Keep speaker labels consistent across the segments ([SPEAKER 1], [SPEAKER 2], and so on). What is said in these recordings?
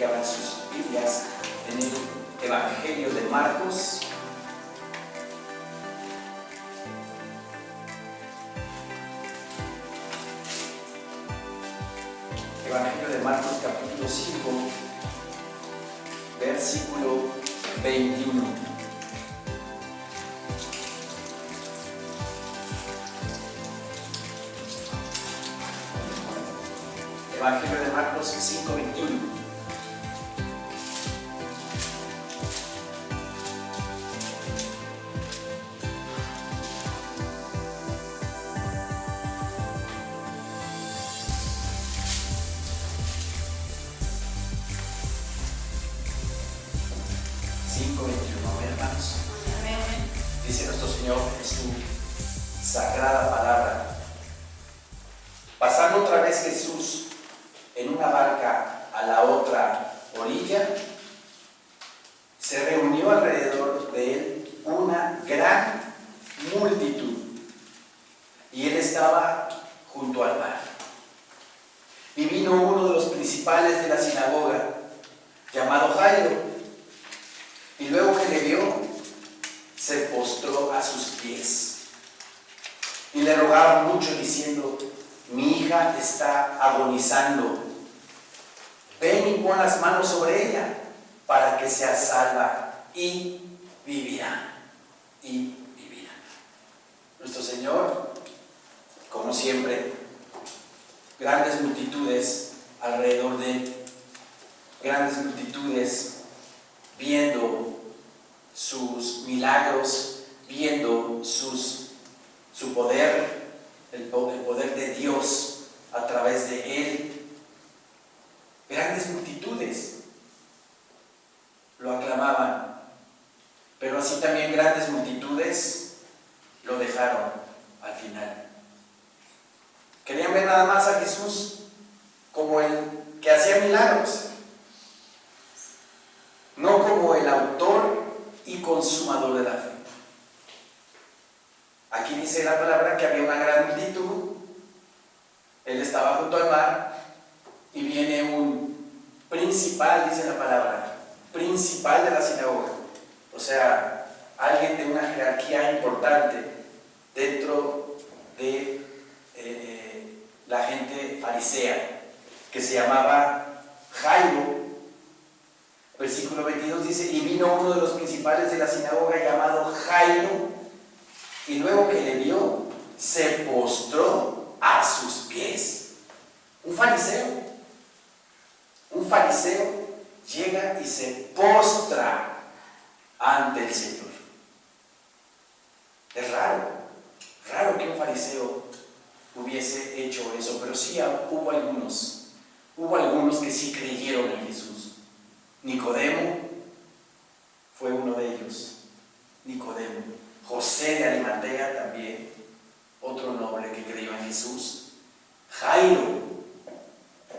[SPEAKER 1] que abran sus Biblias en el Evangelio de Marcos. Evangelio de Marcos capítulo 5, versículo 21. Evangelio de Marcos 5, 21. Hermanos, dice nuestro Señor en su sagrada palabra: pasando otra vez Jesús en una barca a la otra orilla, se reunió alrededor de él una gran multitud, y él estaba junto al mar. Y vino uno de los principales de la sinagoga, llamado Jairo, y luego que le vio, se postró a sus pies y le rogaba mucho, diciendo: mi hija está agonizando, ven y pon las manos sobre ella para que sea salva y vivirá. Nuestro Señor, como siempre, grandes multitudes alrededor de él, grandes multitudes viendo sus milagros, viendo su poder, el poder de Dios a través de él. Grandes multitudes lo aclamaban, pero así también grandes multitudes lo dejaron al final. Querían ver nada más a Jesús como el que hacía milagros, no como el autor y consumador de la fe. Aquí dice la palabra que había una gran multitud. Él estaba junto al mar y viene un principal, dice la palabra, principal de la sinagoga, o sea, alguien de una jerarquía importante dentro de la gente farisea, que se llamaba Jairo. Versículo 22 dice: y vino uno de los principales de la sinagoga llamado Jairo, y luego que le vio, se postró a sus pies. Un fariseo llega y se postra ante el Señor. Es raro que un fariseo hubiese hecho eso, pero sí hubo algunos que sí creyeron en Jesús. Nicodemo fue uno de ellos. Nicodemo. José de Arimatea también, otro noble que creyó en Jesús. Jairo,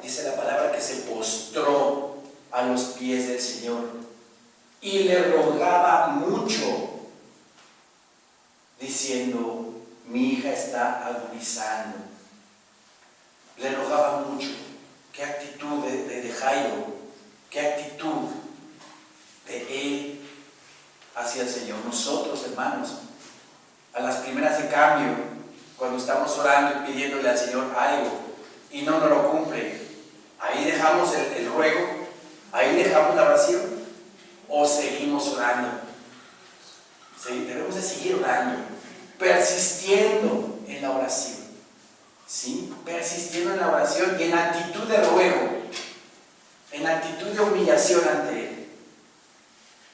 [SPEAKER 1] dice la palabra que se postró a los pies del Señor y le rogaba mucho, diciendo: mi hija está agonizando. Le rogaba mucho. Qué actitud de Jairo. Qué actitud de él hacia el Señor. Nosotros, hermanos, a las primeras de cambio, cuando estamos orando y pidiéndole al Señor algo y no nos lo cumple, ahí dejamos el ruego, ahí dejamos la oración, o seguimos orando. Sí, debemos de seguir orando, persistiendo en la oración, ¿sí? Persistiendo en la oración y en actitud de ruego, en actitud de humillación ante él.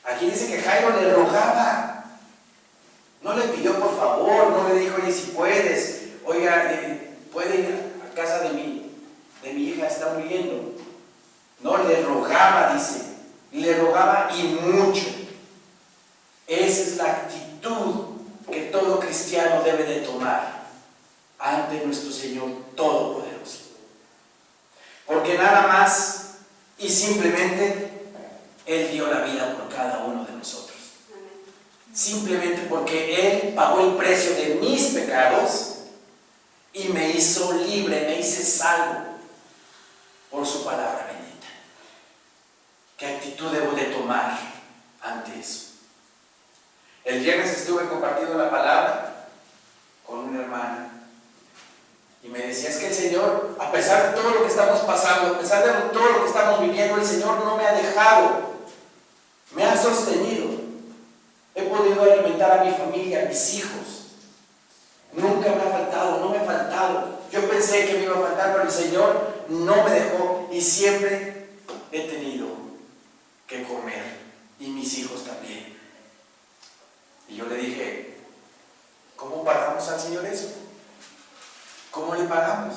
[SPEAKER 1] Aquí dice que Jairo le rogaba, no le pidió por favor, no le dijo: oye, si puedes, oiga, puede ir a casa de mi hija, está muriendo. No, le rogaba, dice, le rogaba y mucho. Esa es la actitud que todo cristiano debe de tomar ante nuestro Señor Todopoderoso. Porque nada más y simplemente Él dio la vida por cada uno de nosotros. Simplemente porque Él pagó el precio de mis pecados y me hizo libre, me hice salvo por su palabra bendita. actitud debo de tomar ante eso? El viernes estuve compartiendo la palabra con una hermana y me decía, es que el Señor, a pesar de todo lo que estamos pasando, a pesar de todo lo que estamos viviendo, el Señor no me ha dejado, me ha sostenido. He podido alimentar a mi familia, a mis hijos. Nunca me ha faltado, no me ha faltado. Yo pensé que me iba a faltar, pero el Señor no me dejó y siempre he tenido que comer, y mis hijos también. Y yo le dije, ¿cómo pagamos al Señor eso? ¿Cómo le pagamos?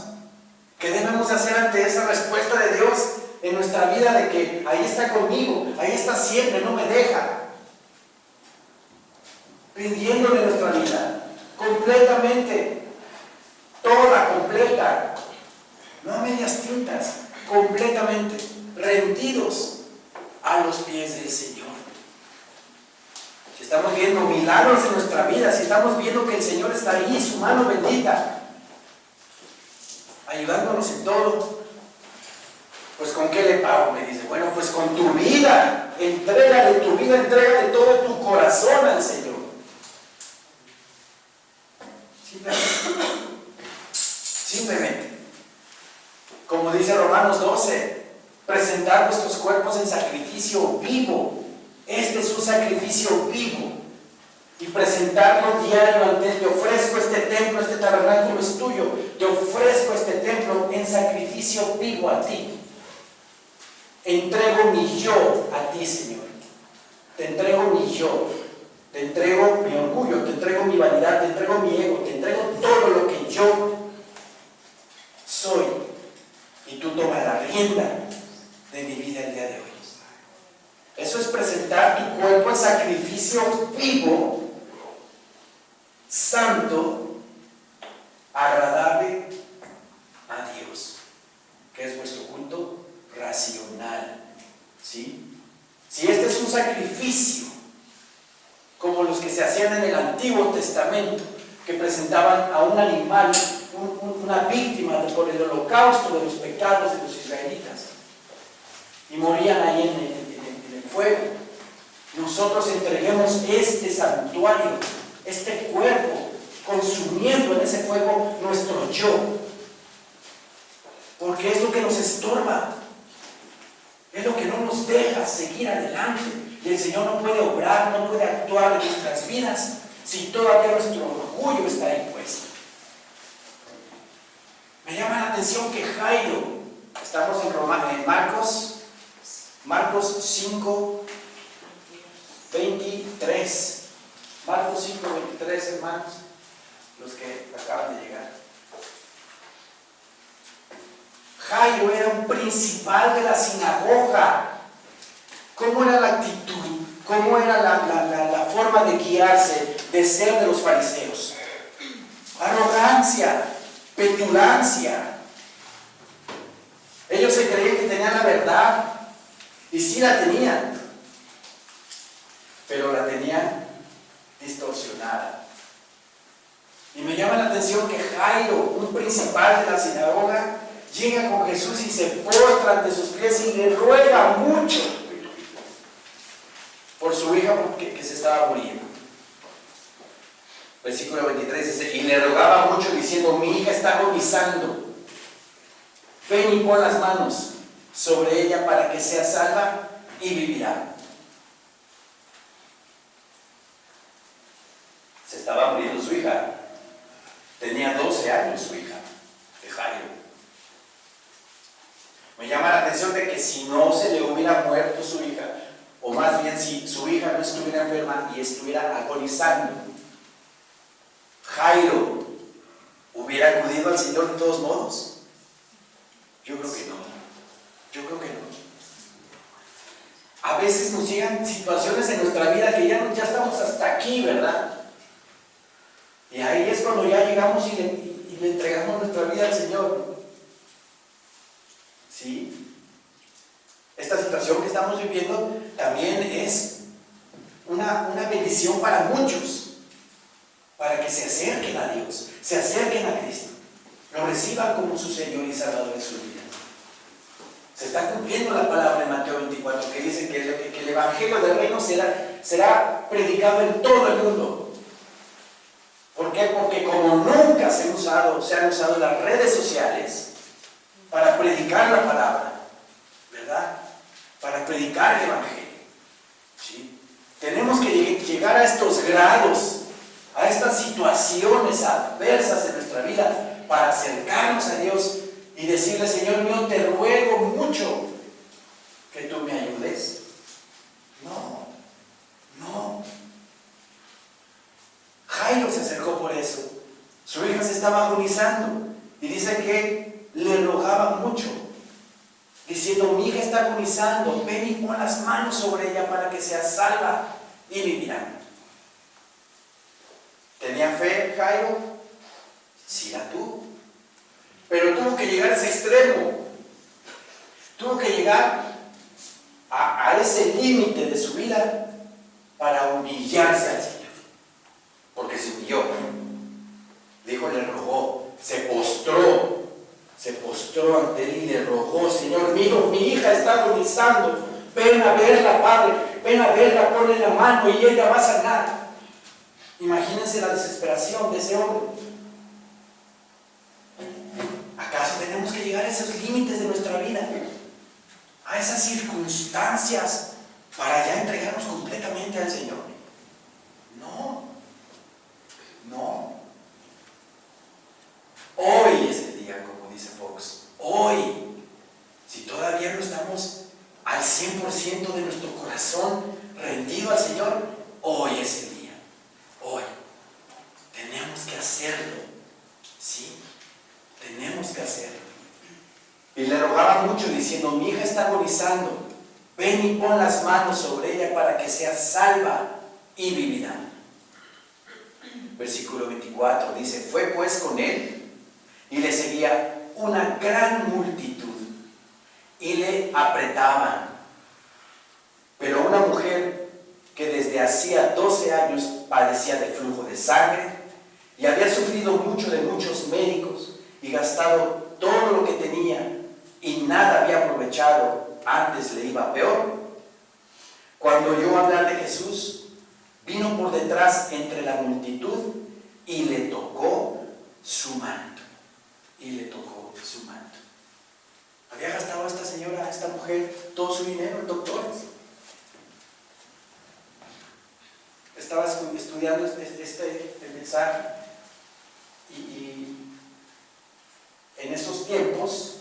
[SPEAKER 1] ¿Qué debemos hacer ante esa respuesta de Dios en nuestra vida de que ahí está conmigo, ahí está siempre, no me deja? Rindiéndole nuestra vida completamente, toda completa, no a medias tintas, completamente rendidos a los pies del Señor. Si estamos viendo milagros en nuestra vida, si estamos viendo que el Señor está ahí, su mano bendita, ayudándonos en todo, pues ¿con qué le pago? Me dice, bueno, pues con tu vida, entrega de tu vida, entrega de todo tu corazón al Señor. Simplemente, como dice Romanos 12, presentar vuestros cuerpos en sacrificio vivo. Este es un sacrificio vivo. Y presentarlo diario ante Él. Te ofrezco este templo, este tabernáculo es tuyo. Te ofrezco este templo en sacrificio vivo a ti. Entrego mi yo a ti, Señor. Te entrego mi yo. Te entrego mi orgullo, te entrego mi vanidad, te entrego mi ego, te entrego todo lo que yo soy. Y tú tomas la rienda de mi vida el día de hoy. Eso es presentar tu cuerpo en sacrificio vivo, santo, agradable a Dios, que es vuestro culto racional. ¿Sí? Si este es un sacrificio, como los que se hacían en el Antiguo Testamento, que presentaban a un animal, una víctima por el holocausto de los pecados de los israelitas, y morían ahí en el fuego. Nosotros entreguemos este santuario, este cuerpo, consumiendo en ese fuego nuestro yo, porque es lo que nos estorba, es lo que no nos deja seguir adelante. Y el Señor no puede obrar, no puede actuar en nuestras vidas si todavía nuestro orgullo está ahí puesto. Me llama la atención que Jairo, estamos en Marcos 5, 23. Marcos 5, 23, hermanos, los que acaban de llegar. Jairo era un principal de la sinagoga. ¿Cómo era la actitud? ¿Cómo era la forma de guiarse, de ser de los fariseos? Arrogancia, petulancia. Ellos se creían que tenían la verdad, y sí la tenían, pero la tenían distorsionada. Y me llama la atención que Jairo, un principal de la sinagoga, llega con Jesús y se postra ante sus pies y le ruega mucho por su hija que se estaba muriendo. Versículo 23 dice, y le rogaba mucho diciendo, mi hija está agonizando, ven y pon las manos sobre ella para que sea salva y vivirá. Se estaba muriendo su hija, tenía 12 años su hija, de Jairo. Me llama la atención de que si no se le hubiera muerto su hija, o más bien si su hija no estuviera enferma y estuviera agonizando, Jairo hubiera acudido al Señor de todos modos. Yo creo que no. Yo creo que no. A veces nos llegan situaciones en nuestra vida que ya estamos hasta aquí, ¿verdad? Y ahí es cuando ya llegamos y le entregamos nuestra vida al Señor. ¿Sí? Esta situación que estamos viviendo también es una bendición para muchos, para que se acerquen a Dios, se acerquen a Cristo, lo reciban como su Señor y Salvador de su vida. Se está cumpliendo la palabra de Mateo 24 que dice que el evangelio del reino será predicado en todo el mundo. ¿Por qué? Porque como nunca se han usado las redes sociales para predicar la palabra, ¿verdad? Para predicar el evangelio. ¿Sí? Tenemos que llegar a estos grados, a estas situaciones adversas en nuestra vida para acercarnos a Dios y decirle: Señor mío, te ruego mucho que tú me ayudes. No. Jairo se acercó por eso. Su hija se estaba agonizando y dice que le rogaba mucho, diciendo: mi hija está agonizando, ven y pon las manos sobre ella para que sea salva y vivirá. ¿Tenía fe Jairo? Sí la tuvo. Pero tuvo que llegar a ese extremo. Tuvo que llegar a ese límite de su vida para humillarse al Señor. Porque se humilló. Dijo, le rogó, se postró ante él y le rogó: Señor mío, mi hija está agonizando, ven a verla, Padre, ven a verla, ponle la mano y ella va a sanar. Imagínense la desesperación de ese hombre. ¿Acaso tenemos que llegar a esos límites de nuestra vida? A esas circunstancias para ya entregarnos completamente al Señor. No. Hoy es el día, como dice Fox. Hoy, si todavía no estamos al 100% de nuestro corazón rendido al Señor, hoy es el día. Hoy. Tenemos que hacerlo. ¿Sí? Tenemos que hacerlo. Y le rogaba mucho diciendo: mi hija está agonizando, ven y pon las manos sobre ella para que sea salva y vivirá. Versículo 24 dice: fue pues con él y le seguía una gran multitud y le apretaban. Pero una mujer que desde hacía 12 años padecía de flujo de sangre y había sufrido mucho de muchos médicos y gastado todo lo que tenía y nada había aprovechado, antes le iba peor, cuando oyó hablar de Jesús, vino por detrás entre la multitud y le tocó su manto. Había gastado esta señora, esta mujer, todo su dinero en doctores. Estaba estudiando el mensaje y en esos tiempos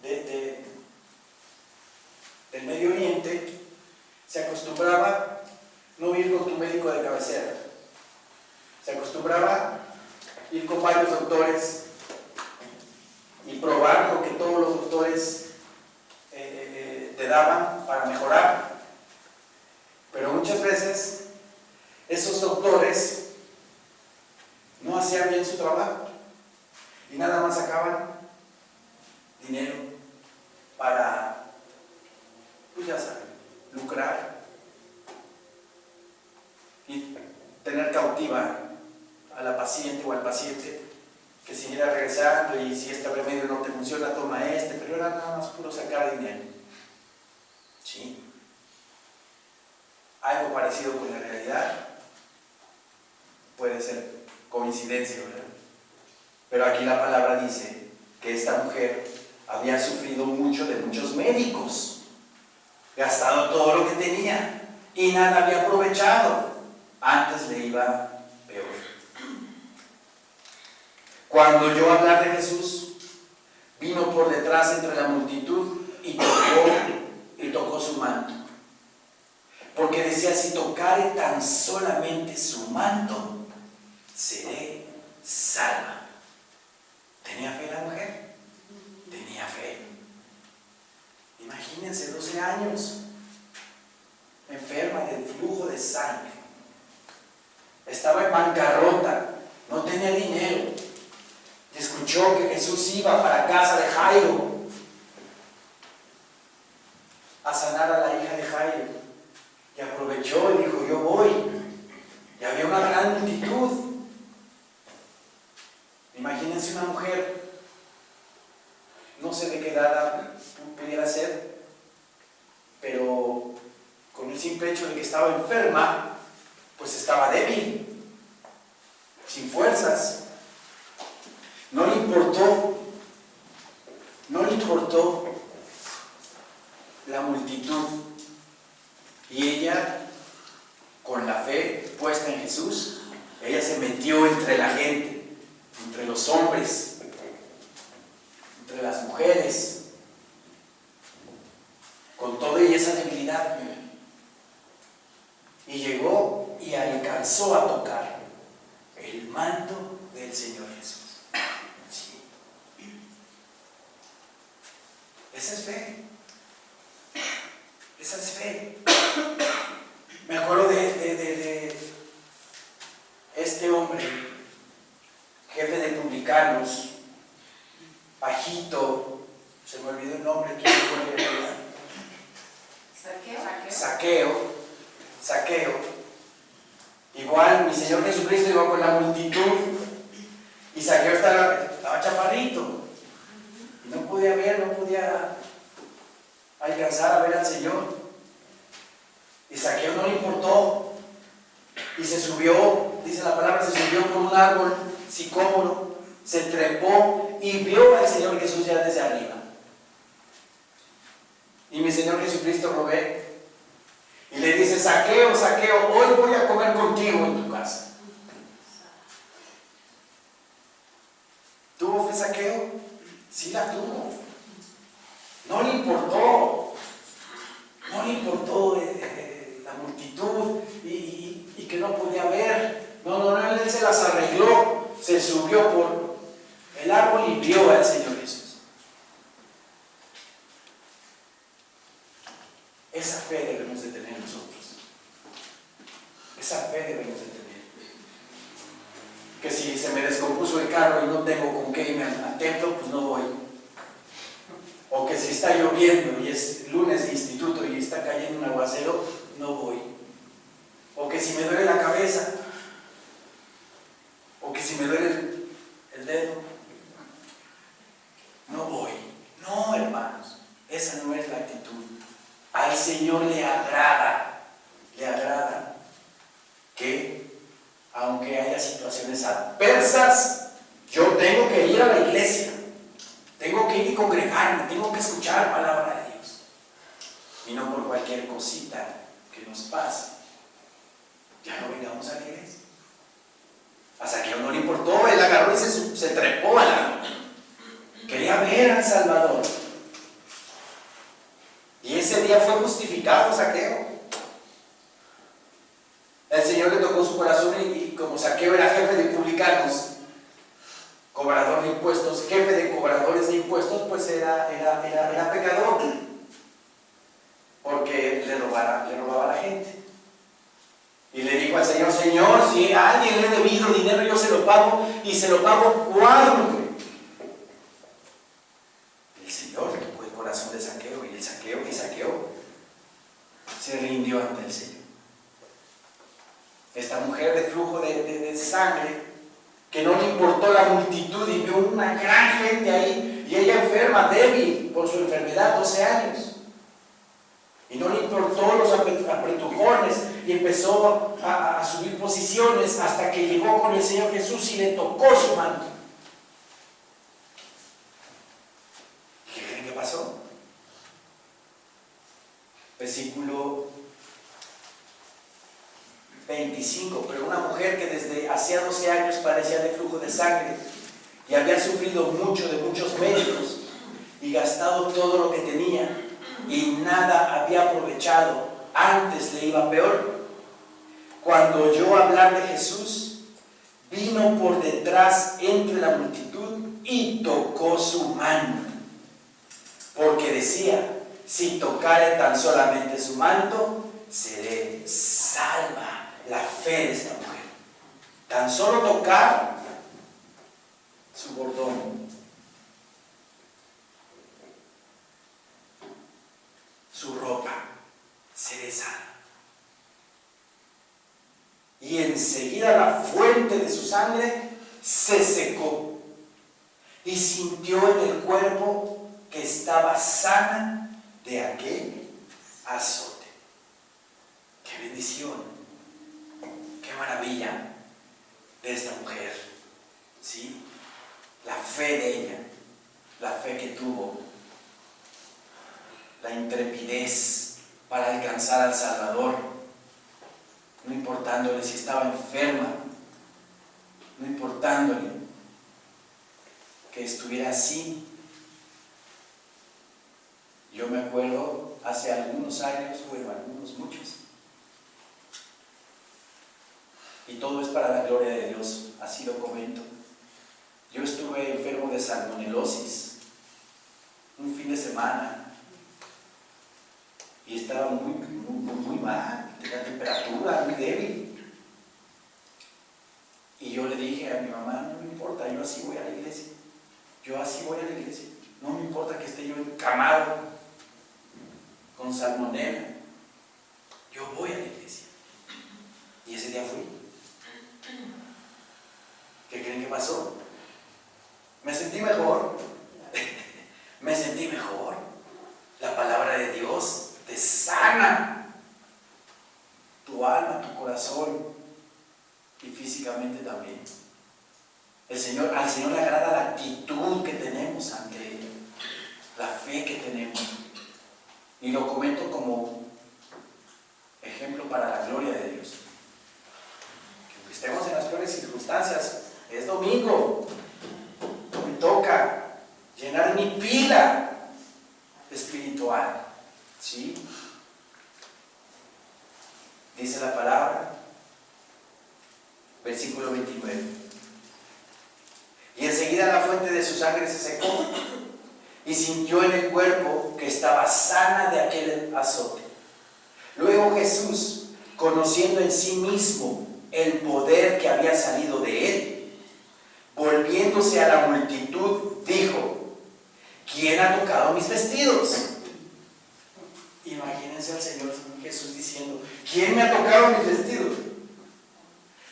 [SPEAKER 1] del Medio Oriente se acostumbraba no ir con tu médico de cabecera. Se acostumbraba ir con varios doctores y probar lo que todos los doctores te daban para mejorar. Pero muchas veces esos doctores no hacían bien su trabajo y nada más sacaban dinero para, pues ya saben, lucrar y tener cautiva a la paciente o al paciente, que siguiera regresando, y si este remedio no te funciona, toma pero era nada más puro sacar dinero. ¿Sí? Algo parecido con la realidad puede ser coincidencia, ¿verdad? Pero aquí la palabra dice que esta mujer había sufrido mucho de muchos médicos, gastado todo lo que tenía y nada había aprovechado, antes le iba peor. Cuando oyó hablar de Jesús, vino por detrás entre la multitud y tocó su manto. Porque decía: si tocare tan solamente su manto, seré salva. ¿Tenía fe la mujer? Tenía fe. Imagínense, 12 años, enferma del flujo de sangre. Estaba en bancarrota, no tenía dinero. Y escuchó que Jesús iba para casa de Jairo a sanar a la hija de Jairo. Y aprovechó y dijo: yo voy. Y había una gran multitud. Imagínense una mujer, no sé de qué edad pudiera simple hecho de que estaba enferma, pues estaba débil, sin fuerzas. No le importó la multitud. Y ella, con la fe puesta en Jesús, ella se metió entre la gente, entre los hombres, entre las mujeres, con toda esa debilidad. Y llegó y alcanzó a tocar el manto del Señor Jesús. Sí. Esa es fe. Esa es fe. Me acuerdo de este hombre, jefe de publicanos, bajito, se me olvidó el nombre, ¿quién me puede ayudar? Zaqueo. Igual mi Señor Jesucristo iba con la multitud y Zaqueo estaba chaparrito y no podía alcanzar a ver al Señor. Y Zaqueo no le importó y se subió, dice la palabra, se subió por un árbol sicómoro, se trepó y vio al Señor Jesús ya desde arriba. Y mi Señor Jesucristo lo ve y le dice: Zaqueo, Zaqueo, hoy voy a comer contigo en tu casa. ¿Tuvo fe Zaqueo? Sí la tuvo. No le importó la multitud y que no podía ver. No, él se las arregló, se subió por el árbol y vio al Señor Jesús. Esa fe debemos de tener nosotros. Esa fe debemos de tener. Que si se me descompuso el carro y no tengo con qué irme al templo, pues no voy. O que si está lloviendo y es lunes de instituto y está cayendo un aguacero, no voy. O que si me duele la cabeza, o que si me duele el dedo, no voy. No, hermanos, esa no es la actitud. Al Señor le agrada que, aunque haya situaciones adversas, yo tengo que ir a la iglesia, tengo que ir y congregarme, tengo que escuchar la palabra de Dios. Y no por cualquier cosita que nos pase, ya no vengamos a la iglesia. A Zaqueo no le importó, él agarró y se trepó al árbol. Quería ver al Salvador. Y ese día fue justificado Zaqueo. El Señor le tocó su corazón y como Zaqueo era jefe de publicanos, cobrador de impuestos, jefe de cobradores de impuestos, pues era pecador, porque le robaba a la gente. Y le dijo al Señor: Señor, si a alguien le he debido dinero, yo se lo pago, y se lo pago cuádruple. El Señor tocó el corazón de Zaqueo, y Zaqueo se rindió ante el Señor. Esta mujer de flujo de sangre, que no le importó la multitud y vio una gran gente ahí, y ella enferma, débil por su enfermedad, 12 años. Y no le importó los apretujones y empezó a subir posiciones hasta que llegó con el Señor Jesús y le tocó su manto. ¿Qué creen que pasó? Versículo 25. Pero una mujer que desde hacía 12 años padecía de flujo de sangre y había sufrido mucho de muchos médicos y gastado todo lo que tenía y nada había aprovechado, antes le iba peor, cuando oyó hablar de Jesús, vino por detrás entre la multitud y tocó su manto, porque decía: si tocare tan solamente su manto, seré salva. La fe de esta mujer, tan solo tocar su bordón, su ropa, seré salva. Y enseguida la fuente de su sangre se secó y sintió en el cuerpo que estaba sana de aquel azote. bendición! ¡Qué maravilla de esta mujer! ¿Sí? La fe de ella, la fe que tuvo, la intrepidez para alcanzar al Salvador, no importándole si estaba enferma, no importándole que estuviera así. Yo me acuerdo hace algunos años, muchos, y todo es para la gloria de Dios, así lo comento. Yo estuve enfermo de salmonelosis un fin de semana y estaba muy mal, tenía temperatura, muy débil. Y yo le dije a mi mamá, no me importa, yo así voy a la iglesia. No me importa que esté yo encamado con salmonela. Yo voy a la iglesia. Y ese día fui. ¿Qué creen que pasó? Me sentí mejor. Me sentí mejor. La palabra de Dios te sana. Tu alma, tu corazón y físicamente también. Al Señor le agrada la actitud que tenemos ante Él, la fe que tenemos. Y lo comento como ejemplo para la gloria de Dios. Que aunque estemos en las peores circunstancias, es domingo, me toca llenar mi pila espiritual. ¿Sí? Dice la palabra, versículo 29. Y enseguida la fuente de su sangre se secó y sintió en el cuerpo que estaba sana de aquel azote. Luego Jesús, conociendo en sí mismo el poder que había salido de él, volviéndose a la multitud, dijo: ¿quién ha tocado mis vestidos? Imagínense al Señor Jesús diciendo: ¿quién me ha tocado mis vestidos?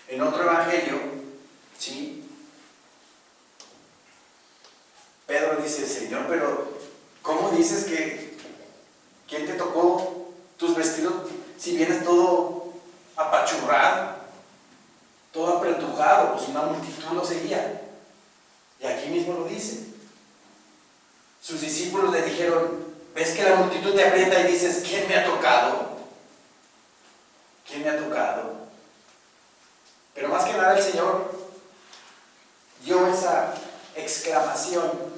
[SPEAKER 1] En otro evangelio, ¿sí?, Pedro dice: Señor, pero ¿cómo dices que quién te tocó tus vestidos si vienes todo apachurrado, todo apretujado? Pues una multitud lo seguía. Y aquí mismo lo dice. Sus discípulos le dijeron: ¿ves que la multitud te aprieta y dices: ¿quién me ha tocado? ¿Quién me ha tocado? Pero más que nada el Señor dio esa exclamación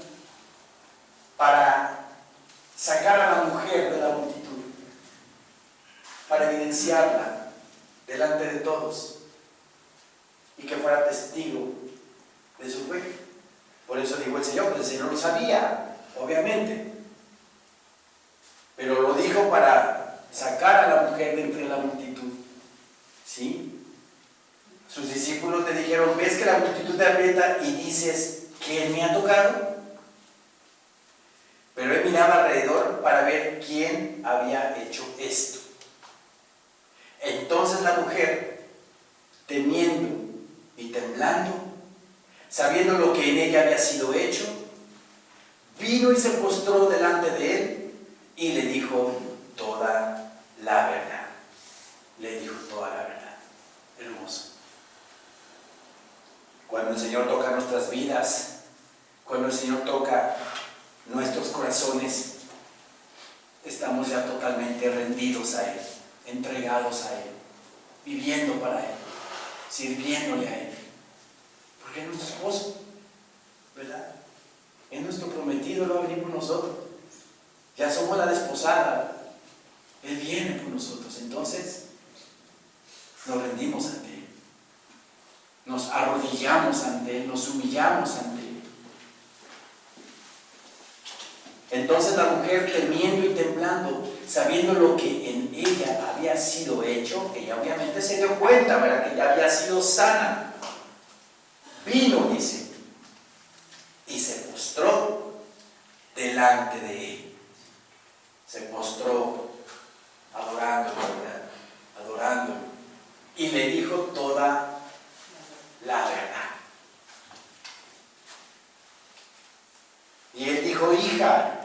[SPEAKER 1] para sacar a la mujer de la multitud, para evidenciarla delante de todos y que fuera testigo de su fe. Por eso dijo el Señor, pues el Señor lo sabía, obviamente, pero lo dijo para sacar a la mujer de entre la multitud. ¿Sí? Sus discípulos le dijeron: ¿ves que la multitud te aprieta y dices: ¿quién me ha tocado? Pero él miraba alrededor para ver quién había hecho esto. Entonces la mujer, temiendo y temblando, sabiendo lo que en ella había sido hecho, vino y se postró delante de él y le dijo toda la verdad. Le dijo toda la verdad. Hermoso. Cuando el Señor toca nuestras vidas, cuando el Señor toca nuestros corazones, estamos ya totalmente rendidos a Él, entregados a Él, viviendo para Él, sirviéndole a Él, porque es nuestro esposo, ¿verdad? Es nuestro prometido, Él va a venir por nosotros, ya somos la desposada, Él viene por nosotros. Entonces nos rendimos ante Él, nos arrodillamos ante Él, nos humillamos ante Él. Entonces la mujer, temiendo y temblando, sabiendo lo que en ella había sido hecho, ella obviamente se dio cuenta, ¿verdad?, que ya había sido sana. Vino, dice, y se postró delante de él. Se postró adorándolo, ¿verdad?, adorándolo. Y le dijo toda la verdad. Y él dijo: hija,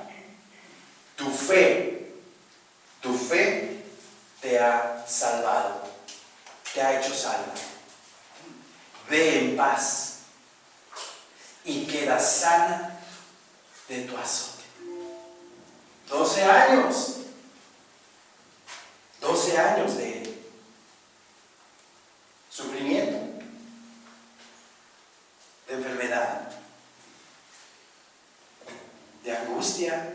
[SPEAKER 1] tu fe te ha ha salvado, te ha hecho salvo. Ve en paz y queda sana de tu azote. 12 años. 12 años de sufrimiento, de enfermedad, de angustia.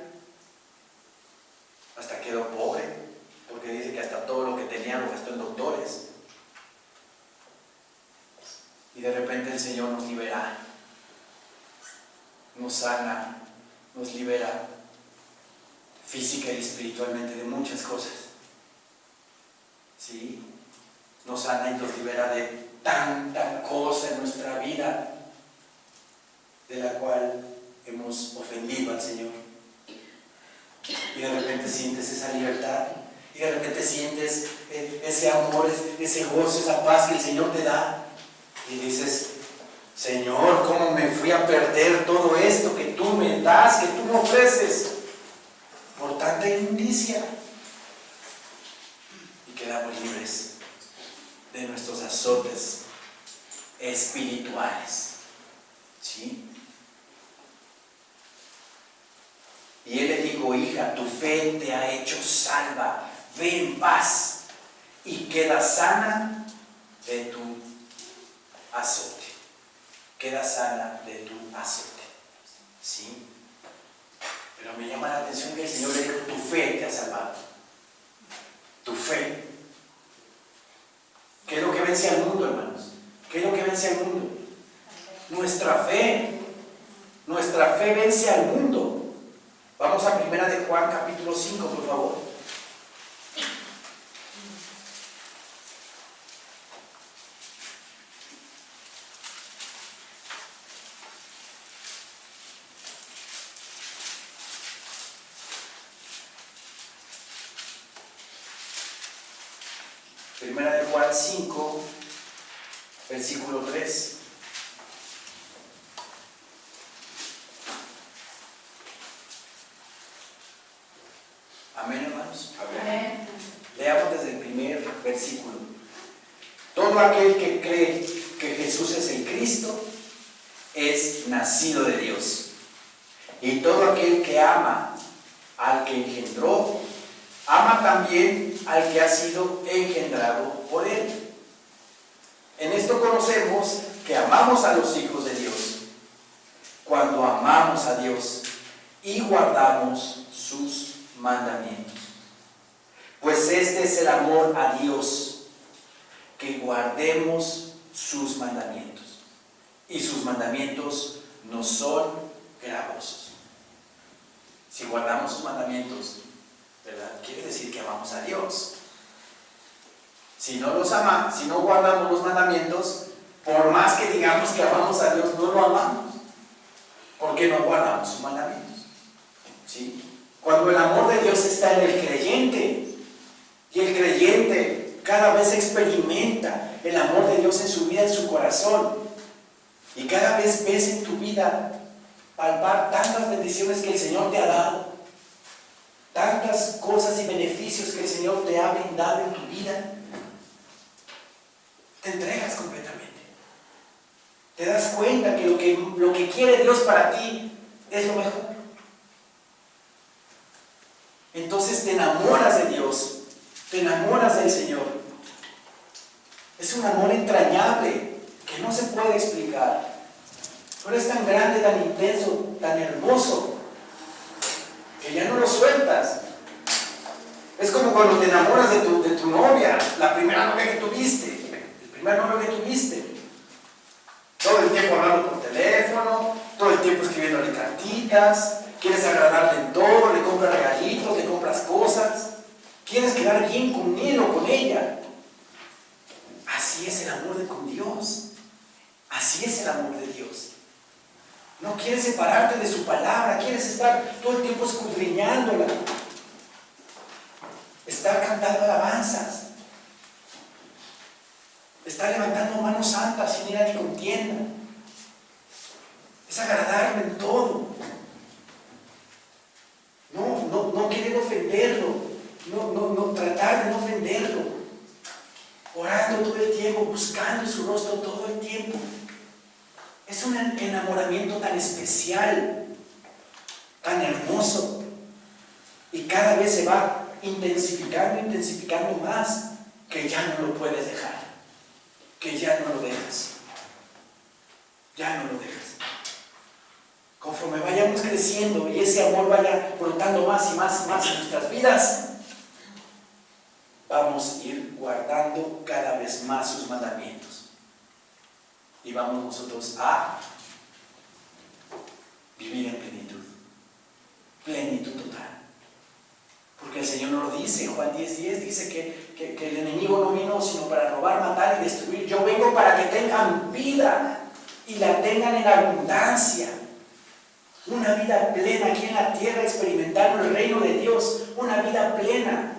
[SPEAKER 1] Hasta quedó pobre, porque dice que hasta todo lo que tenía lo gastó en doctores. Y de repente el Señor nos libera, nos sana, nos libera física y espiritualmente de muchas cosas. ¿Sí? Nos sana y nos libera de tanta cosa en nuestra vida de la cual hemos ofendido al Señor. Y de repente sientes esa libertad, y de repente sientes ese amor, ese gozo, esa paz que el Señor te da, y dices: Señor, ¿cómo me fui a perder todo esto que tú me das, que tú me ofreces, por tanta inmundicia? Y quedamos libres de nuestros azotes espirituales. ¿Sí? Y él le dijo: hija, tu fe te ha hecho salva, ve en paz y queda sana de tu azote. Queda sana de tu azote. ¿Sí? Pero me llama la atención que el Señor le dijo: tu fe te ha salvado. Tu fe. ¿Qué es lo que vence al mundo, hermanos? ¿Qué es lo que vence al mundo? Nuestra fe. Nuestra fe vence al mundo. Vamos a 1 de Juan capítulo 5, por favor. Primera de Juan 5, versículo 3. Amén, hermanos.
[SPEAKER 2] Amén.
[SPEAKER 1] Leamos desde el primer versículo. Todo aquel que cree que Jesús es el Cristo es nacido de Dios. Y todo aquel que ama al que engendró, ama también al que ha sido engendrado por él. En esto conocemos que amamos a los hijos de Dios, cuando amamos a Dios y guardamos sus mandamientos. Pues este es el amor a Dios, que guardemos sus mandamientos. Y sus mandamientos no son gravosos. Si guardamos sus mandamientos, ¿verdad?, quiere decir que amamos a Dios. Si no los amamos, si no guardamos los mandamientos, por más que digamos que amamos a Dios, no lo amamos, porque no guardamos sus mandamientos. ¿Sí? Cuando el amor de Dios está en el creyente, y el creyente cada vez experimenta el amor de Dios en su vida, en su corazón, y cada vez ves en tu vida palpar tantas bendiciones que el Señor te ha dado, tantas cosas y beneficios que el Señor te ha brindado en tu vida, te entregas completamente. Te das cuenta que lo que quiere Dios para ti es lo mejor. Entonces te enamoras de Dios, te enamoras del Señor. Es un amor entrañable que no se puede explicar. Pero es tan grande, tan intenso, tan hermoso, que ya no lo sueltas. Es como cuando te enamoras de tu novia, la primera novia que tuviste, el primer novio que tuviste. Todo el tiempo hablando por teléfono, todo el tiempo escribiéndole cartitas, quieres agradarle en todo, le compras regalitos, le compras cosas, quieres quedar bien con él o con ella. Así es el amor con Dios. Así es el amor de Dios. No quieres separarte de su palabra, quieres estar todo el tiempo escudriñándola, estar cantando alabanzas, estar levantando manos santas sin ira ni contienda. Es agradarme en todo. No querer ofenderlo, no tratar de no ofenderlo, tiempo buscando su rostro, todo el tiempo. Es un enamoramiento tan especial, tan hermoso, y cada vez se va intensificando más, que ya no lo puedes dejar, que ya no lo dejas, Conforme vayamos creciendo y ese amor vaya brotando más y más y más en nuestras vidas, vamos a ir guardando cada vez más sus mandamientos. Y vamos nosotros a vivir en plenitud total. Porque el Señor nos lo dice, Juan 10:10 dice que el enemigo no vino sino para robar, matar y destruir. Yo vengo para que tengan vida y la tengan en abundancia. Una vida plena aquí en la tierra, experimentando el reino de Dios. Una vida plena,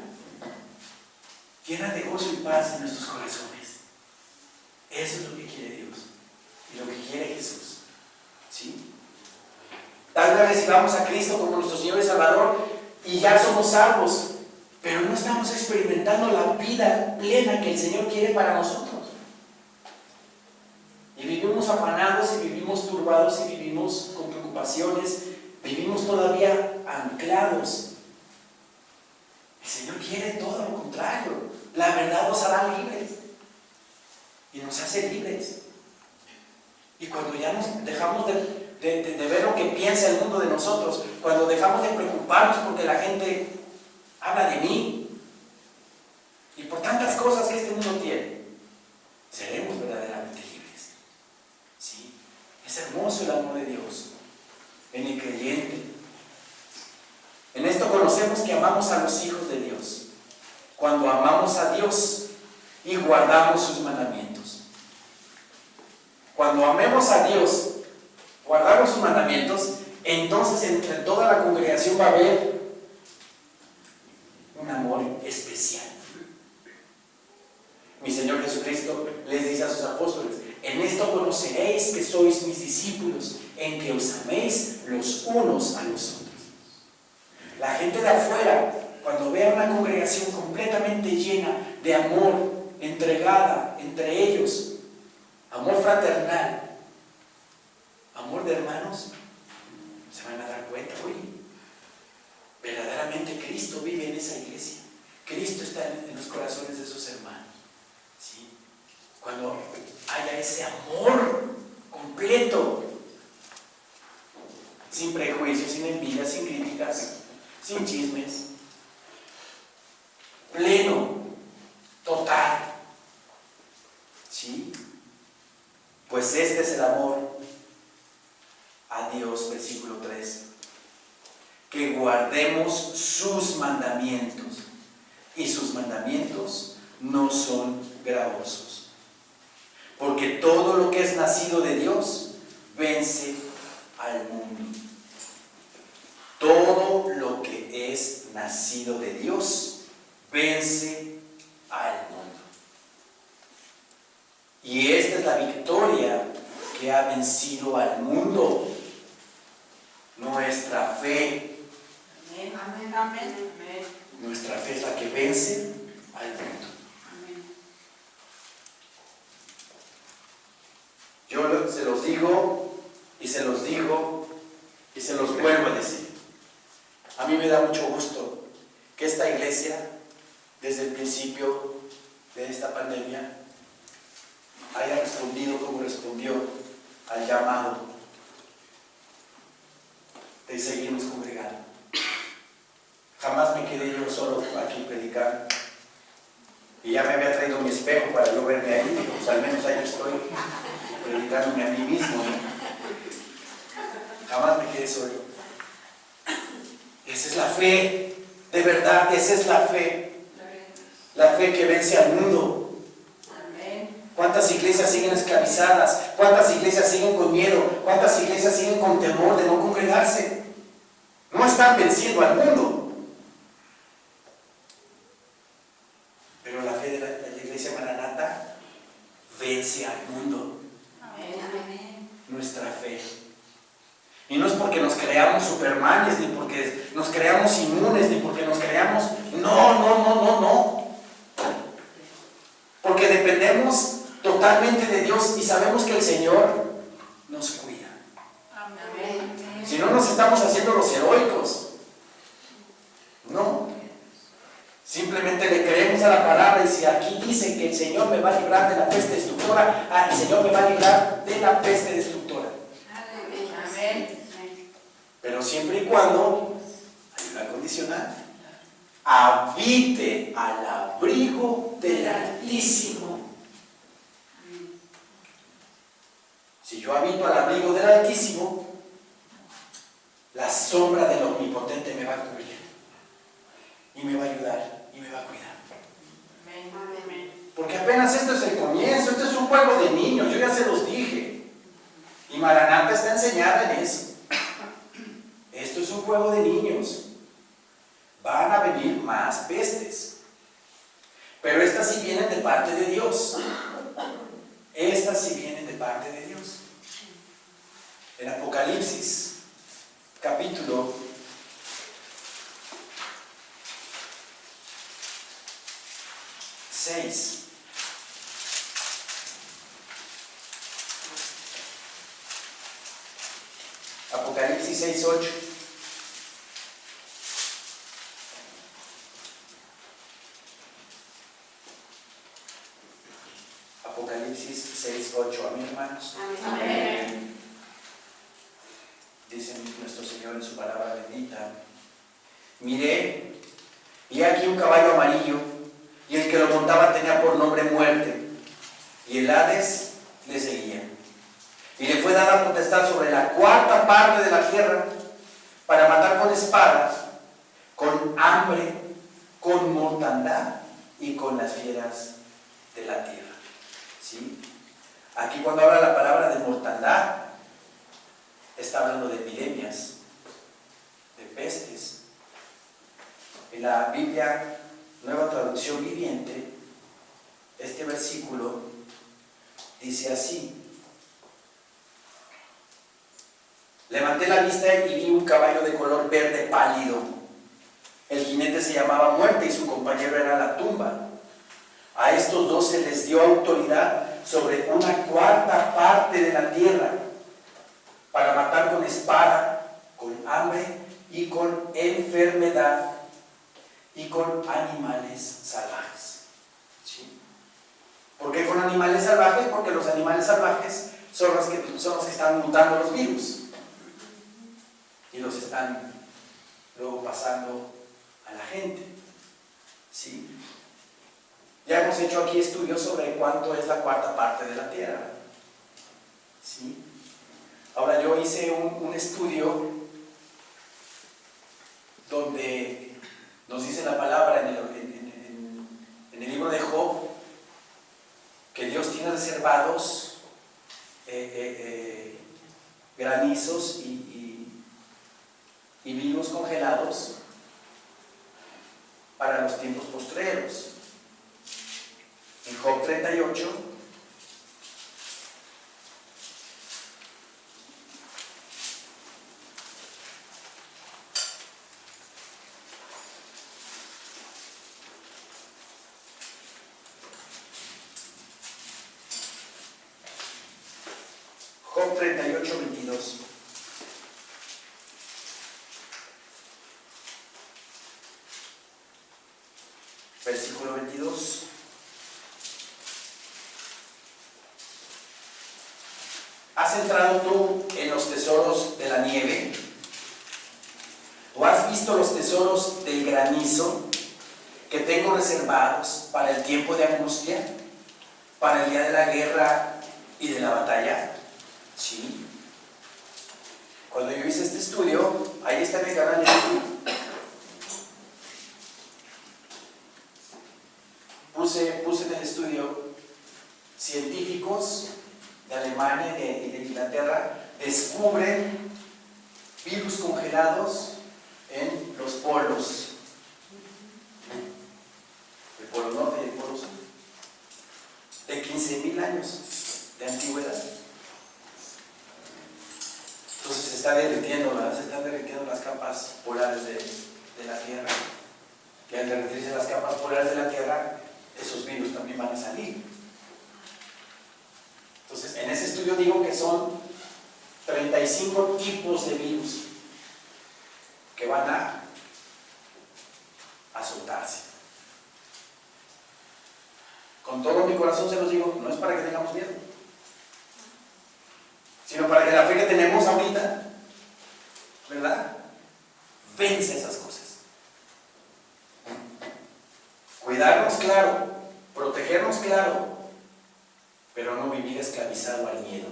[SPEAKER 1] llena de gozo y paz en nuestros corazones. Eso es lo que quiere Dios y lo que quiere Jesús, ¿sí? Tal vez recibamos a Cristo como nuestro Señor y Salvador y ya somos salvos, pero no estamos experimentando la vida plena que el Señor quiere para nosotros. Y vivimos afanados, y vivimos turbados, y vivimos con preocupaciones, vivimos todavía anclados. El Señor quiere todo lo contrario. La verdad nos hará libres y nos hace libres. Y cuando ya nos dejamos de ver lo que piensa el mundo de nosotros, cuando dejamos de preocuparnos porque la gente habla de mí y por tantas cosas que este mundo tiene, seremos verdaderamente libres, ¿sí? Es hermoso el amor de Dios en el creyente. En esto conocemos que amamos a los hijos de Dios, cuando amamos a Dios y guardamos sus mandamientos. Cuando amemos a Dios, guardamos sus mandamientos, entonces entre toda la congregación va a haber un amor especial. Mi Señor Jesucristo les dice a sus apóstoles: en esto conoceréis que sois mis discípulos, en que os améis los unos a los otros. La gente de afuera, cuando vea una congregación completamente llena de amor, entregada entre ellos, amor fraternal, amor de hermanos, se van a dar cuenta: oye, verdaderamente Cristo vive en esa iglesia. Cristo está en los corazones de sus hermanos, ¿sí? Cuando haya ese amor completo, sin prejuicios, sin envidias, sin críticas, sin chismes, pleno, total, ¿sí? Pues este es el amor a Dios, versículo 3, que guardemos sus mandamientos, y sus mandamientos no son gravosos, porque todo lo que es nacido de Dios vence al mundo. Todo lo que es nacido de Dios vence al mundo. Y esta es la victoria que ha vencido al mundo: nuestra fe.
[SPEAKER 2] Amén, amén, amén.
[SPEAKER 1] Nuestra fe es la que vence al mundo.
[SPEAKER 2] Amén.
[SPEAKER 1] Yo se los digo y se los digo y se los vuelvo a decir. A mí me da mucho gusto que esta iglesia, desde el principio de esta pandemia, haya respondido como respondió al llamado de seguirnos congregando. Jamás me quedé yo solo aquí predicando. Y ya me había traído mi espejo para yo verme ahí, pues al menos ahí estoy, predicándome a mí mismo, ¿no? Jamás me quedé solo. Esa es la fe, de verdad, esa es la fe. La fe que vence al mundo. ¿Cuántas iglesias siguen esclavizadas? ¿Cuántas iglesias siguen con miedo? ¿Cuántas iglesias siguen con temor de no congregarse? No están venciendo al mundo. Pero la fe de la iglesia Maranata vence al mundo.
[SPEAKER 2] Amén.
[SPEAKER 1] Nuestra fe. Y no es porque nos creamos supermanes, ni porque nos creamos inmunes, ni porque nos creamos... No. Porque dependemos totalmente de Dios y sabemos que el Señor nos cuida.
[SPEAKER 2] Amén.
[SPEAKER 1] Si no nos estamos haciendo los heroicos, no. Simplemente le creemos a la palabra y si aquí dice que el Señor me va a librar de la peste destructora, el Señor me va a librar de la peste destructora.
[SPEAKER 2] Amén.
[SPEAKER 1] Pero siempre y cuando, hay una condicional, habite al abrigo del Altísimo. Si yo habito al abrigo del Altísimo, la sombra del Omnipotente me va a cubrir y me va a ayudar y me va a cuidar.
[SPEAKER 2] Amén.
[SPEAKER 1] Porque apenas esto es el comienzo, esto es un juego de niños, yo ya se los dije. Y Maranata está enseñada en eso. Esto es un juego de niños. Van a venir más pestes. Pero estas sí vienen de parte de Dios. Estas sí vienen de parte de Dios. En Apocalipsis, capítulo 6. Apocalipsis 6:8. Apocalipsis 6:8. Amén, hermanos.
[SPEAKER 2] Amén.
[SPEAKER 1] Dice nuestro Señor en su palabra bendita: miré, y aquí un caballo amarillo, y el que lo montaba tenía por nombre Muerte, y el Hades le seguía. Y le fue dada potestad sobre la cuarta parte de la tierra para matar con espada, con hambre, con mortandad y con las fieras de la tierra. ¿Sí? Aquí cuando habla la palabra de mortandad, está hablando de epidemias, de pestes. En la Biblia, Nueva Traducción Viviente, este versículo dice así: levanté la vista y vi un caballo de color verde pálido. El jinete se llamaba Muerte y su compañero era la Tumba. A estos dos se les dio autoridad sobre una cuarta parte de la tierra para matar con espada, con hambre y con enfermedad y con animales salvajes. ¿Sí? ¿Por qué con animales salvajes? Porque los animales salvajes son los que están mutando los virus y los están luego pasando a la gente. ¿Sí? Ya hemos hecho aquí estudios sobre cuánto es la cuarta parte de la tierra. ¿Sí? Ahora yo hice un estudio donde nos dice la palabra en el libro de Job que Dios tiene reservados granizos y vinos congelados para los tiempos postreros. En Job 38, Job 38, 22. Versículo 22. ¿Has entrado tú en los tesoros de la nieve? ¿O has visto los tesoros del granizo que tengo reservados para el tiempo de angustia, para el día de la guerra y de la batalla? Sí. Cuando yo hice este estudio, ahí está en mi canal de YouTube, puse en el estudio científicos de Alemania y de Inglaterra descubren virus congelados en los polos, el polo norte y el polo sur, de 15.000 años de antigüedad. Entonces se están derritiendo las capas polares de la Tierra, que al derretirse las capas polares de la Tierra, esos virus también van a salir. eso yo digo que son 35 tipos de virus que van a soltarse. Con todo mi corazón se los digo, no es para que tengamos miedo, sino para que la fe que tenemos ahorita, ¿verdad?, vence esas cosas. Cuidarnos, claro, protegernos, claro, pero no vivir esclavizado al miedo.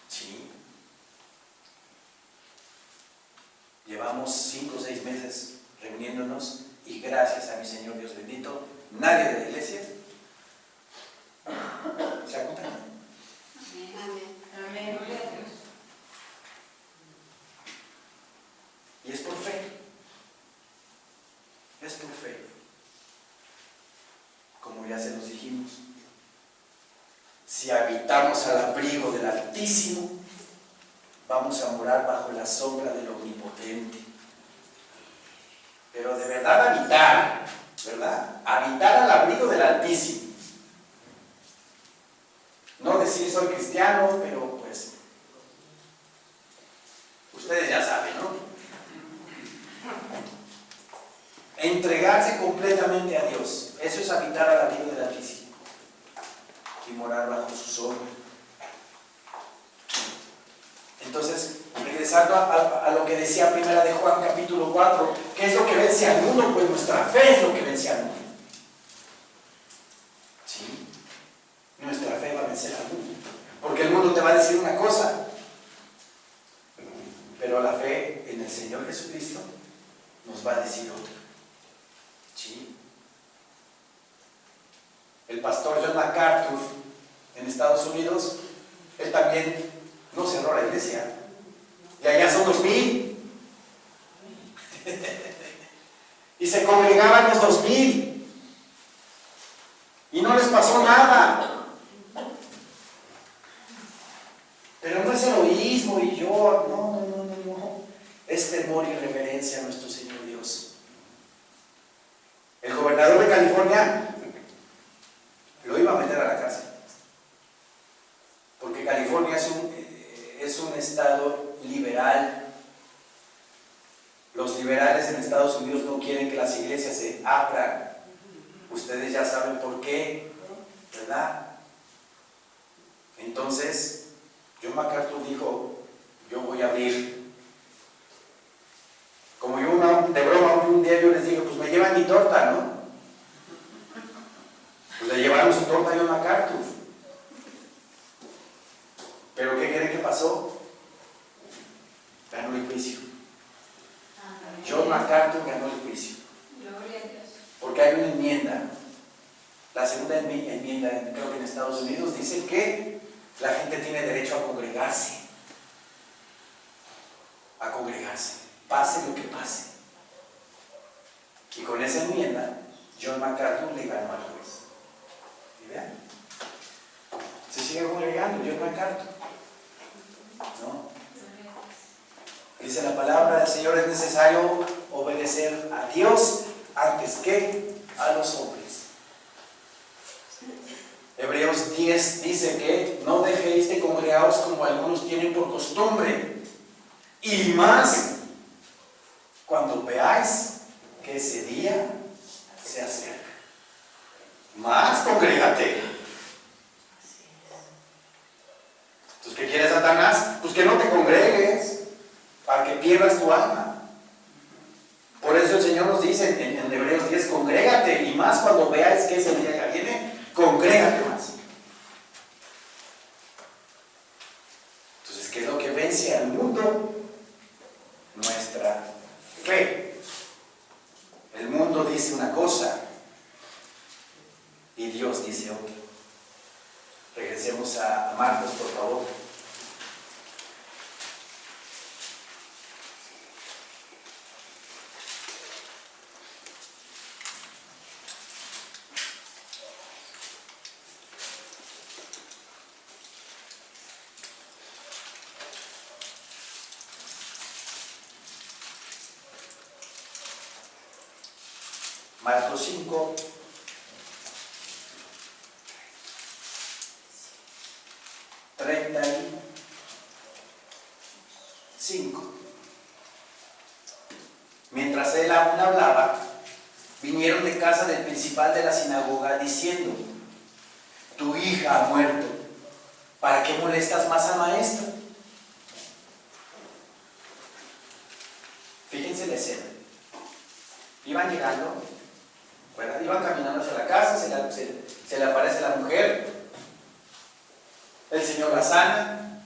[SPEAKER 1] ¿Sí? Llevamos 5 o 6 meses reuniéndonos y gracias a mi Señor Dios bendito, nadie de la iglesia se ha contagiado.
[SPEAKER 2] Amén. Amén.
[SPEAKER 1] Y es por fe. Es por fe. Como ya se los dijimos, si habitamos al abrigo del Altísimo, vamos a morar bajo la sombra del Omnipotente. Pero de verdad habitar, ¿verdad? Habitar al abrigo del Altísimo. No decir soy cristiano, pero pues ustedes ya saben, ¿no? Entregarse completamente a Dios. Eso es habitar al abrigo del Altísimo y morar bajo su sombra. Entonces, regresando a lo que decía primera de Juan capítulo 4, ¿qué es lo que vence al mundo? Pues nuestra fe es lo que vence al mundo. ¿Sí? Nuestra fe va a vencer al mundo. Porque el mundo te va a decir una cosa, pero la fe en el Señor Jesucristo nos va a decir otra. ¿Sí? El pastor John MacArthur en Estados Unidos, él también no cerró la iglesia. Y allá son 2000. Y se congregaban los 2000. Y no les pasó nada. Pero no es egoísmo y yo, no. Es temor y reverencia a nuestro Señor Dios. El gobernador de California lo iba a meter a la cárcel. Porque California es un estado liberal. Los liberales en Estados Unidos no quieren que las iglesias se abran. Ustedes ya saben por qué, ¿verdad? Entonces, John MacArthur dijo, yo voy a abrir. Como yo de broma un día yo les digo, pues me llevan mi torta, ¿no? Pues le llevaron su torta a John MacArthur. Pero ¿qué creen que pasó? Ganó el juicio. John MacArthur ganó el juicio. Porque hay una enmienda. La segunda enmienda, creo que en Estados Unidos, dice que la gente tiene derecho a congregarse. A congregarse. Pase lo que pase. Y con esa enmienda, John MacArthur le ganó al juez. ¿Y vean? Se sigue congregando John MacArthur. ¿No? Dice la palabra del Señor, es necesario obedecer a Dios antes que a los hombres. Hebreos 10 dice que no dejéis de congregaros como algunos tienen por costumbre, y más cuando veáis que ese día se acerca. Más congrégate. Entonces, ¿qué quiere Satanás? Pues que no te congregues para que pierdas tu alma. Por eso el Señor nos dice en Hebreos 10, congrégate, y más cuando veáis que ese día ya viene, congrégate más. Entonces, ¿qué es lo que vence al mundo? Nuestra fe. El mundo dice una cosa y Dios dice otra. Regresemos a Marcos, por favor. Marcos 5. aún hablaba, vinieron de casa del principal de la sinagoga diciendo: tu hija ha muerto, ¿para qué molestas más al maestro? Fíjense la escena. Iban llegando, ¿verdad? Iban caminando hacia la casa, se le aparece la mujer, el Señor la sana,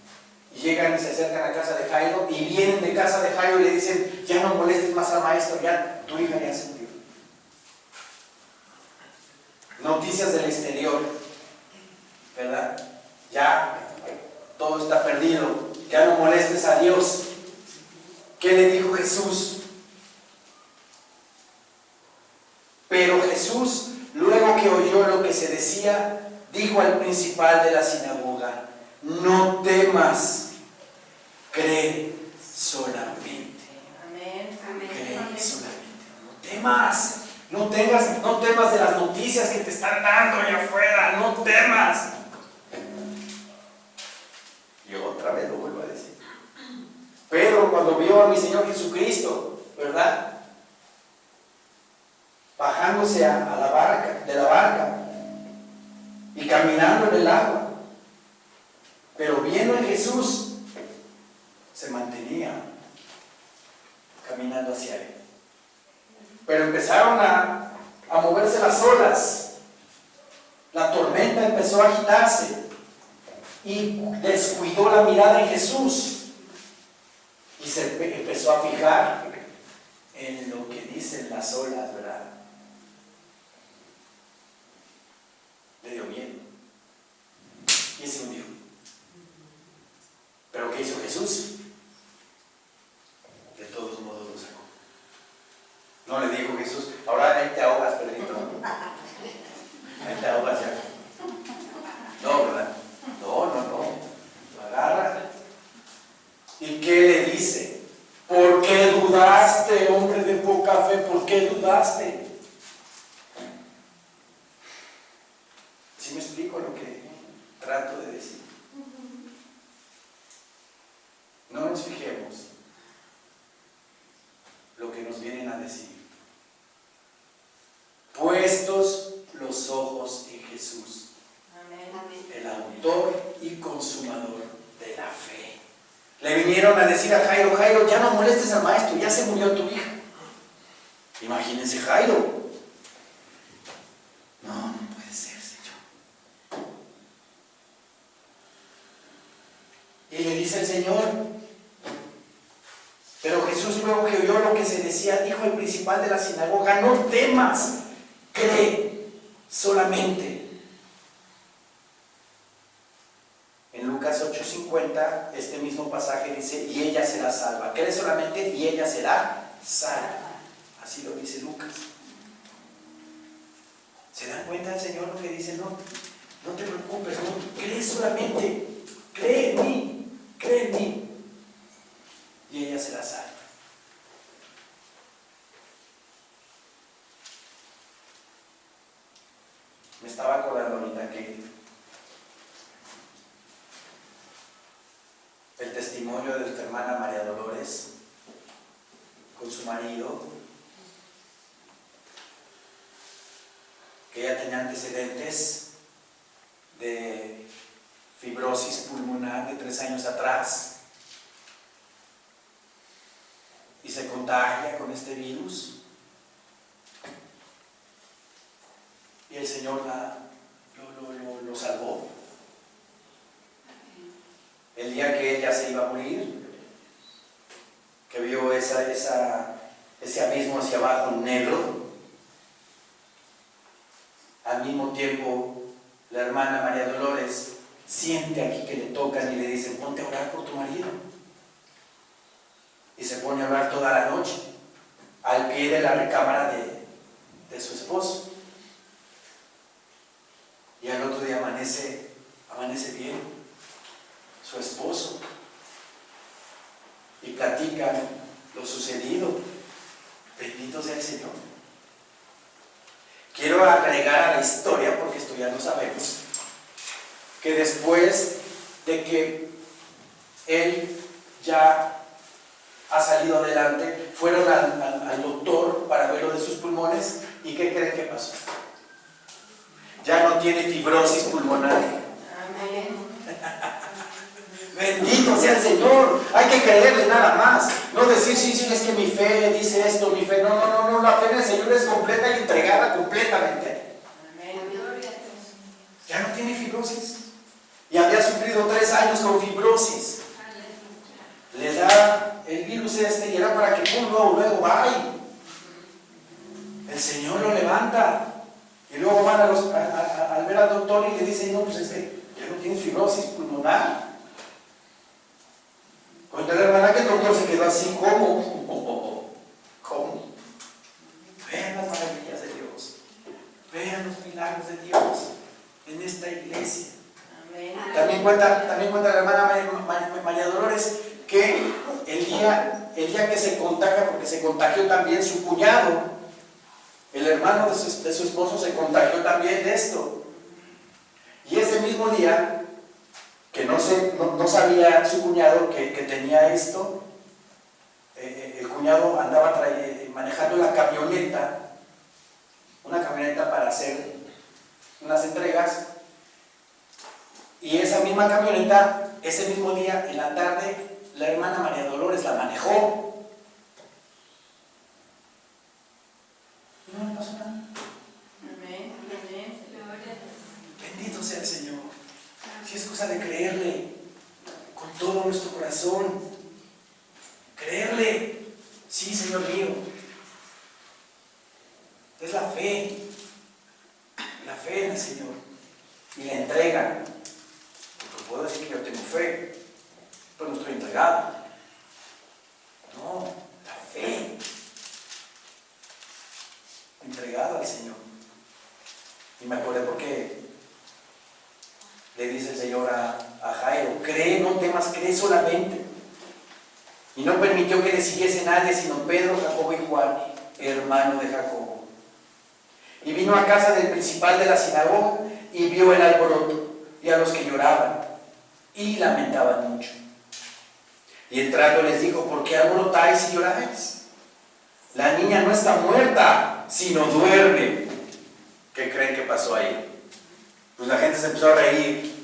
[SPEAKER 1] y llegan y se acercan a casa de Jairo, y vienen de casa de Jairo y le dicen: ya no molestes más al maestro, ya tu hija ya se murió. Noticias del exterior, ¿verdad? Ya todo está perdido, ya no molestes a Dios. ¿Qué le dijo Jesús? Pero Jesús, luego que oyó lo que se decía, dijo al principal de la sinagoga: no temas, cree solamente.
[SPEAKER 2] Amén. Amén.
[SPEAKER 1] Cree solamente. No temas. No temas de las noticias que te están dando allá afuera. No temas. Y otra vez lo vuelvo a decir. Pedro, cuando vio a mi Señor Jesucristo, ¿verdad?, bajándose de la barca y caminando en el agua, pero viendo a Jesús, se mantenía caminando hacia él. Pero empezaron a moverse las olas, la tormenta empezó a agitarse y descuidó la mirada en Jesús y se empezó a fijar en lo que dicen las olas, ¿verdad? Le dio miedo y se hundió. ¿Pero qué hizo Jesús? De todos modos lo sacó. No le dijo Jesús: ahora ahí te ahogas, Pedrito. Ahí te ahogas ya. No, ¿verdad? No. Lo agarra. ¿Y qué le dice? ¿Por qué dudaste, hombre de poca fe? ¿Por qué dudaste? ¿Sí me explico lo que trato de decir? No nos fijemos lo que nos vienen a decir. Puestos los ojos en Jesús, el autor y consumador de la fe. Le vinieron a decir a Jairo: Jairo, ya no molestes al maestro, ya se murió tu hija. Imagínense Jairo. No puede ser, Señor. Y le dice el Señor: pero Jesús, luego que oyó lo que se decía, dijo al principal de la sinagoga: no temas, cree solamente. En Lucas 8:50, este mismo pasaje dice: y ella será salva. Cree solamente y ella será salva. Así lo dice Lucas. ¿Se dan cuenta el Señor lo que dice? No te preocupes, no, cree solamente, cree en mí, y ella será salva. Me estaba acordando ahorita que el testimonio de nuestra hermana María Dolores con su marido, que ella tenía antecedentes de fibrosis pulmonar de 3 años atrás y se contagia con este virus, y el Señor lo salvó. El día que ella se iba a morir, que vio ese abismo hacia abajo negro, al mismo tiempo la hermana María Dolores siente aquí que le tocan y le dicen: ponte a orar por tu marido. Y se pone a orar toda la noche al pie de la recámara de su esposo. Y al otro día amanece bien su esposo y platican lo sucedido. Bendito sea el Señor. Quiero agregar a la historia, porque esto ya lo sabemos, que después de que él ya ha salido adelante. Fueron al doctor para ver lo de sus pulmones. ¿Y qué creen que pasó? Ya no tiene fibrosis pulmonar.
[SPEAKER 2] Amén.
[SPEAKER 1] Bendito sea el Señor. Hay que creerle nada más. No decir, sí, es que mi fe dice esto, mi fe. No. La fe en el Señor es completa y entregada completamente.
[SPEAKER 2] Amén.
[SPEAKER 1] Ya no tiene fibrosis. Y había sufrido 3 años con fibrosis. Le da el virus y era para que luego vaya. El Señor lo levanta. Y luego van al ver al doctor y le dicen, no, pues es que ya no tienes fibrosis pulmonar. Cuenta la hermana que el doctor se quedó así, ¿cómo? Vean las maravillas de Dios. Vean los milagros de Dios en esta iglesia.
[SPEAKER 2] Amén.
[SPEAKER 1] También cuenta la hermana María Dolores que el día que se contagia, porque se contagió también su cuñado, el hermano de su esposo se contagió también de esto. Y ese mismo día, que no sabía su cuñado que tenía esto, el cuñado andaba manejando la camioneta, una camioneta para hacer unas entregas, y esa misma camioneta, ese mismo día, en la tarde, la hermana María Dolores la manejó. Y no le pasó nada.
[SPEAKER 2] Amén.
[SPEAKER 1] Bendito sea el Señor. Si es cosa de creerle con todo nuestro corazón. Creerle. Sí, Señor mío. Es la fe. La fe en el Señor. Y la entrega. Porque puedo decir que yo tengo fe, pero no estoy entregado. No, la fe. Entregado al Señor. Y me acordé porque le dice el Señor a Jairo, cree, no temas, cree solamente. Y no permitió que le siguiese nadie, sino Pedro, Jacobo y Juan, hermano de Jacobo. Y vino a casa del principal de la sinagoga y vio el alboroto y a los que lloraban y lamentaban mucho. Y entrando les dijo, ¿por qué alborotáis y lloráis? La niña no está muerta, sino duerme. ¿Qué creen que pasó ahí? Pues la gente se empezó a reír.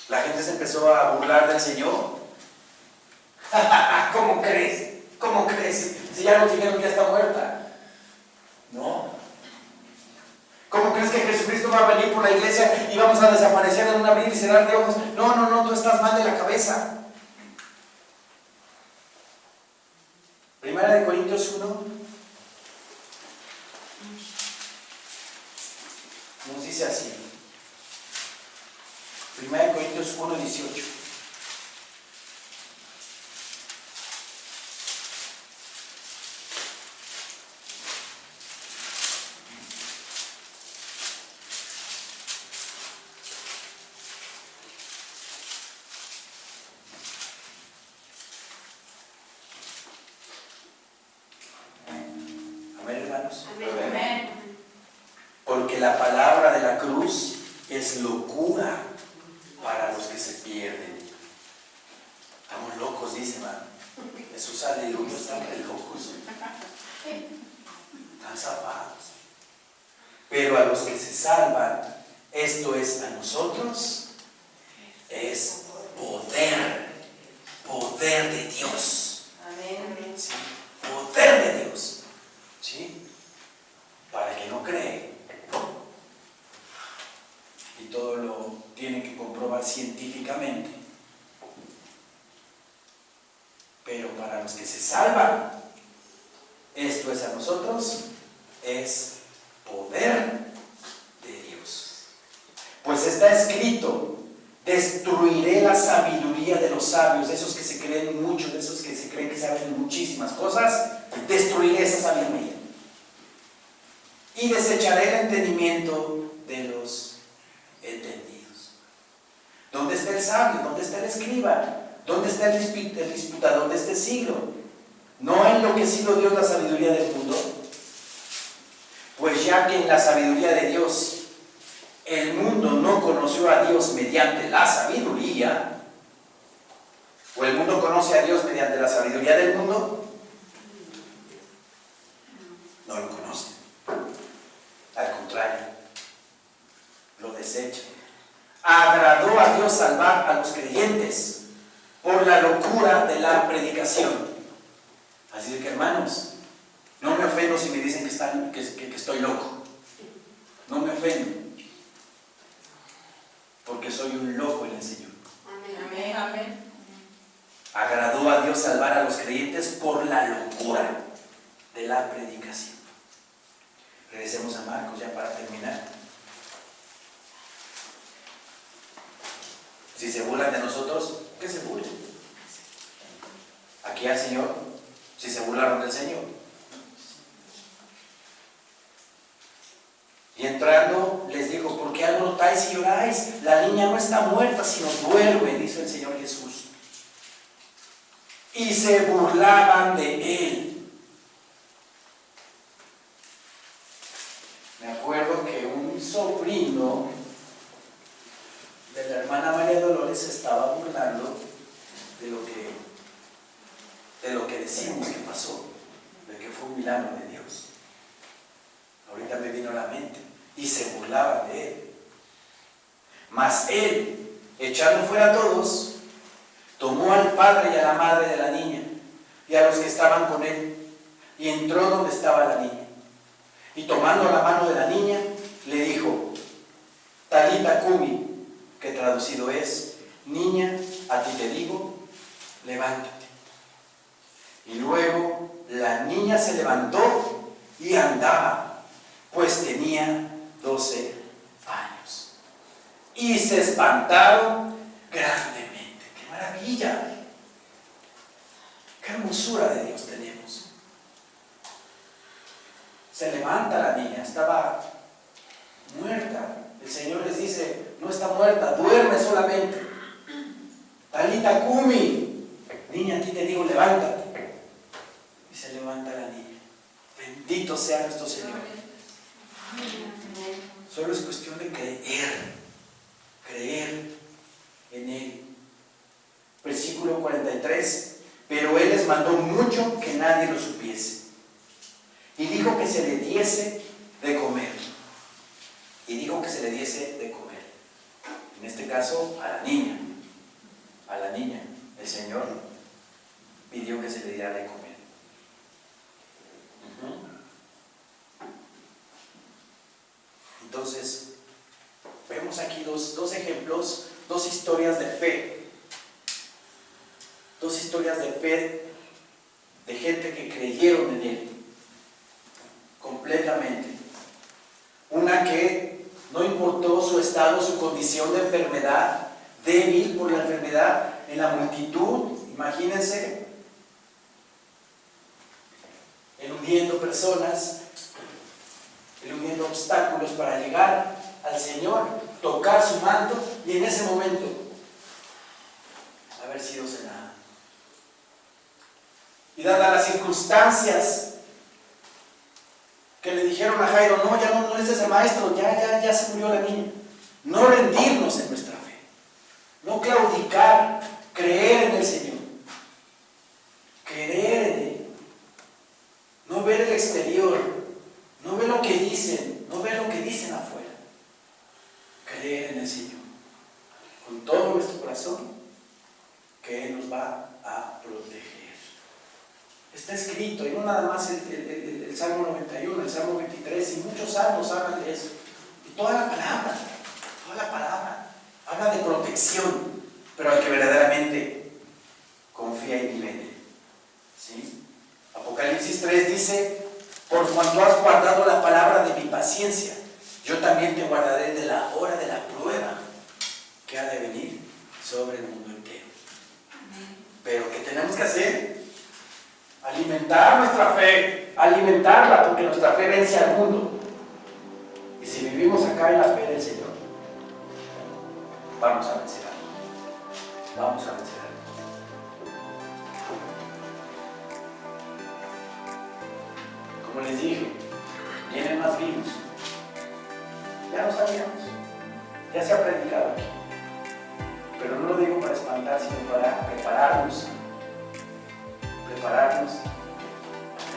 [SPEAKER 1] La gente se empezó a burlar del Señor. ¿Cómo crees? ¿Cómo crees? Si ya nos dijeron que ya está muerta. No. ¿Cómo crees que Jesucristo va a venir por la iglesia y vamos a desaparecer en un abrir y cerrar de ojos? No, tú estás mal de la cabeza. Primera de Corintios 1 nos dice así. Primera de Corintios 1:18. Amén, hermanos.
[SPEAKER 2] Amén.
[SPEAKER 1] Porque la palabra de la cruz es locura para los que se pierden. Estamos locos, dice, hermano. Jesús, aleluya, estamos locos. Están zafados. Pero a los que se salvan, esto es a nosotros, es poder de Dios.
[SPEAKER 2] Amén.
[SPEAKER 1] ¿Sí? Poder de Dios. ¿Sí? Para el que no cree. Y todo lo tiene que comprobar científicamente. Pero para los que se salvan, esto es a nosotros, es poder de Dios. Pues está escrito, destruiré la sabiduría de los sabios, de esos que se creen mucho, de esos que se creen que saben muchísimas cosas, destruiré esa sabiduría. Y desecharé el entendimiento de los entendidos. ¿Dónde está el sabio? ¿Dónde está el escriba? ¿Dónde está el disputador de este siglo? ¿No ha enloquecido Dios la sabiduría del mundo? Pues ya que en la sabiduría de Dios el mundo no conoció a Dios mediante la sabiduría, ¿O el mundo conoce a Dios mediante la sabiduría del mundo? No lo conoce. Al contrario, lo desecha. Agradó a Dios salvar a los creyentes por la locura de la predicación. Así que, hermanos, no me ofendo si me dicen que estoy loco. No me ofendo, porque soy un loco en el Señor.
[SPEAKER 2] Amén. Amén.
[SPEAKER 1] Agradó a Dios salvar a los creyentes por la locura de la predicación. Regresemos a Marcos ya para terminar. Si se burlan de nosotros, que se burlen. Aquí al Señor, si se burlaron del Señor. Y entrando les dijo: ¿por qué alborotáis y lloráis? La niña no está muerta, sino duerme, dijo el Señor Jesús. Y se burlaban de él. Me acuerdo que un sobrino de la hermana María Dolores se estaba burlando de lo que decimos que pasó, de que fue un milagro de Dios. Ahorita me vino a la mente. Y se burlaban de él. Mas él, echando fuera a todos, tomó al padre y a la madre de la niña y a los que estaban con él, y entró donde estaba la niña. Y tomando la mano de la niña, le dijo: Talita cumi, que traducido es: niña, a ti te digo, levántate. Y luego la niña se levantó y andaba, pues tenía 12 años. Y se espantaron grandemente. ¡Qué maravilla! ¡Qué hermosura de Dios tenemos! Se levanta la niña, estaba muerta. El Señor les dice: no está muerta, duerme solamente. Talita cumi, niña, a ti te digo, levántate. Y se levanta la niña. Bendito sea nuestro Señor. Solo es cuestión de creer en Él. Versículo 43. Pero Él les mandó mucho que nadie lo supiese. Y dijo que se le diese de comer. Y dijo que se le diese de comer. En este caso, a la niña. A la niña. El Señor pidió que se le diera de comer. Entonces, vemos aquí dos ejemplos, dos historias de fe. Dos historias de fe de gente que creyeron en Él completamente. Una que no importó su estado, su condición de enfermedad, débil por la enfermedad, en la multitud, imagínense, eludiendo personas, eludiendo obstáculos para llegar al Señor, tocar su manto y en ese momento haber sido sanada. Y dadas las circunstancias que le dijeron a Jairo: no, ya no eres ese maestro, ya se murió la niña. No rendirnos en nuestra fe, no claudicar, creer en el Señor, creer en Él, no ver el exterior, no ver lo que dicen, no ver lo que dicen afuera, creer en el Señor con todo nuestro corazón, que Él nos va a proteger. Está escrito, y no nada más el Salmo 91, el Salmo 23, y muchos salmos hablan de eso. Y toda la palabra habla de protección, pero al que verdaderamente confía y vive en Él. ¿Sí? Apocalipsis 3 dice: por cuanto has guardado la palabra de mi paciencia, yo también te guardaré de la hora de la prueba que ha de venir sobre el mundo entero. Pero ¿qué tenemos que hacer? Alimentar nuestra fe, alimentarla, porque nuestra fe vence al mundo. Y si vivimos acá en la fe del Señor, vamos a vencer. Vamos a vencer. Como les dije, vienen más vivos. Ya lo sabíamos, ya se ha predicado aquí. Pero no lo digo para espantar, sino para prepararnos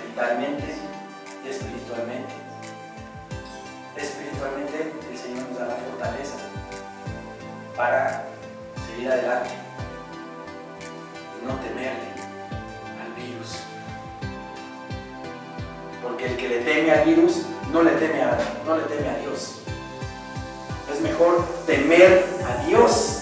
[SPEAKER 1] mentalmente y espiritualmente. Espiritualmente el Señor nos da la fortaleza para seguir adelante y no temerle al virus. Porque el que le teme al virus no le teme a Dios. Es mejor temer a Dios